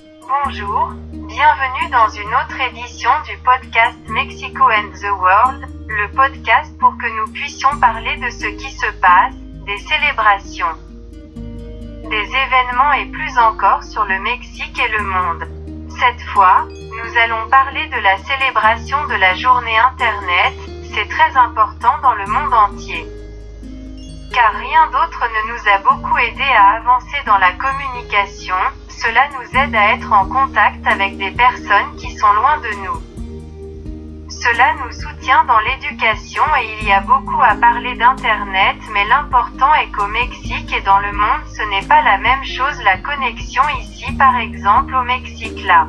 Bonjour, bienvenue dans une autre édition du podcast Mexico and the World, le podcast pour que nous puissions parler de ce qui se passe, des célébrations, des événements et plus encore sur le Mexique et le monde. Cette fois, nous allons parler de la célébration de la journée Internet, c'est très important dans le monde entier. Car rien d'autre ne nous a beaucoup aidé à avancer dans la communication, cela nous aide à être en contact avec des personnes qui sont loin de nous. Cela nous soutient dans l'éducation et il y a beaucoup à parler d'Internet, mais l'important est qu'au Mexique et dans le monde ce n'est pas la même chose la connexion ici par exemple au Mexique là.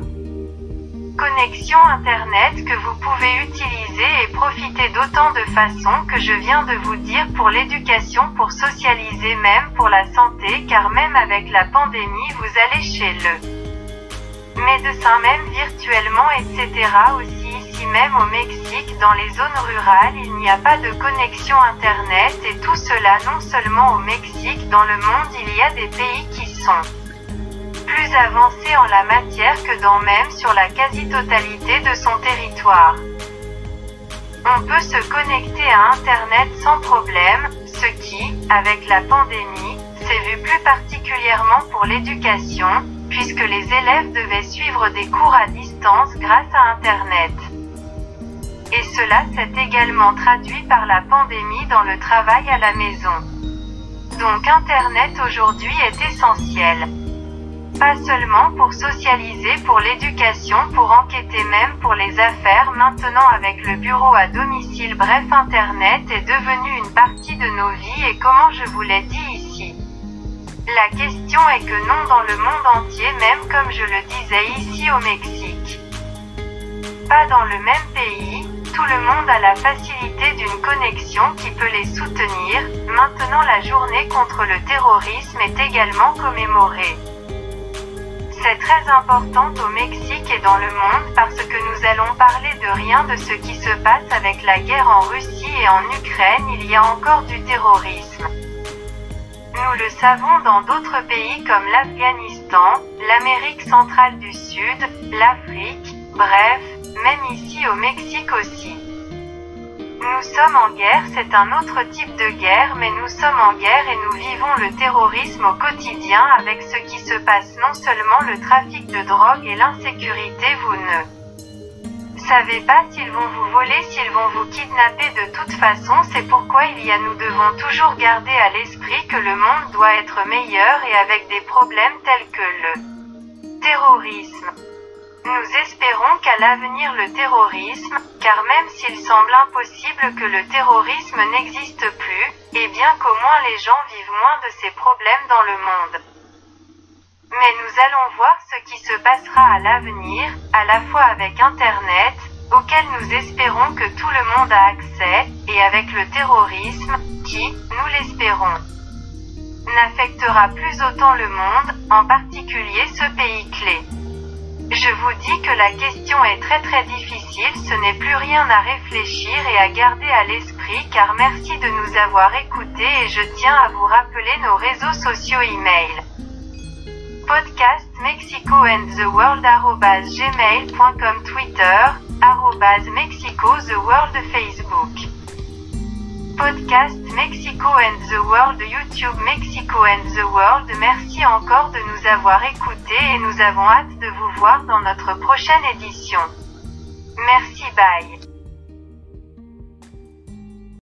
Connexion Internet que vous pouvez utiliser et profiter d'autant de façons que je viens de vous dire pour l'éducation, pour socialiser, même pour la santé, car même avec la pandémie vous allez chez le médecin, même virtuellement, etc. Aussi ici même au Mexique, dans les zones rurales, il n'y a pas de connexion Internet et tout cela non seulement au Mexique, dans le monde il y a des pays qui sont plus avancé en la matière que dans même sur la quasi-totalité de son territoire. On peut se connecter à Internet sans problème, ce qui, avec la pandémie, s'est vu plus particulièrement pour l'éducation, puisque les élèves devaient suivre des cours à distance grâce à Internet. Et cela s'est également traduit par la pandémie dans le travail à la maison. Donc Internet aujourd'hui est essentiel. Pas seulement pour socialiser, pour l'éducation, pour enquêter, même pour les affaires. Maintenant avec le bureau à domicile, bref, Internet est devenu une partie de nos vies et comme je vous l'ai dit ici. La question est que non, dans le monde entier, même comme je le disais ici au Mexique. Pas dans le même pays, tout le monde a la facilité d'une connexion qui peut les soutenir. Maintenant la journée contre le terrorisme est également commémorée. C'est très important au Mexique et dans le monde parce que nous allons parler de rien de ce qui se passe avec la guerre en Russie et en Ukraine, il y a encore du terrorisme. Nous le savons dans d'autres pays comme l'Afghanistan, l'Amérique centrale du Sud, l'Afrique, bref, même ici au Mexique aussi. Nous sommes en guerre, c'est un autre type de guerre, mais nous sommes en guerre et nous vivons le terrorisme au quotidien avec ce qui se passe, non seulement le trafic de drogue et l'insécurité, vous ne savez pas s'ils vont vous voler, s'ils vont vous kidnapper de toute façon, c'est pourquoi nous devons toujours garder à l'esprit que le monde doit être meilleur et avec des problèmes tels que le terrorisme. Nous espérons qu'à l'avenir le terrorisme, car même s'il semble impossible que le terrorisme n'existe plus, et bien qu'au moins les gens vivent moins de ces problèmes dans le monde. Mais nous allons voir ce qui se passera à l'avenir, à la fois avec Internet, auquel nous espérons que tout le monde a accès, et avec le terrorisme, qui, nous l'espérons, n'affectera plus autant le monde, en particulier ce pays clé. Je vous dis que la question est très difficile, ce n'est plus rien à réfléchir et à garder à l'esprit car merci de nous avoir écoutés et je tiens à vous rappeler nos réseaux sociaux email. Podcast Mexico and the World @gmail.com, Twitter @Mexico the World, Facebook. Podcast Mexico and the World, YouTube Mexico and the World. Merci encore de nous avoir écoutés et nous avons hâte de vous voir dans notre prochaine édition. Merci, bye.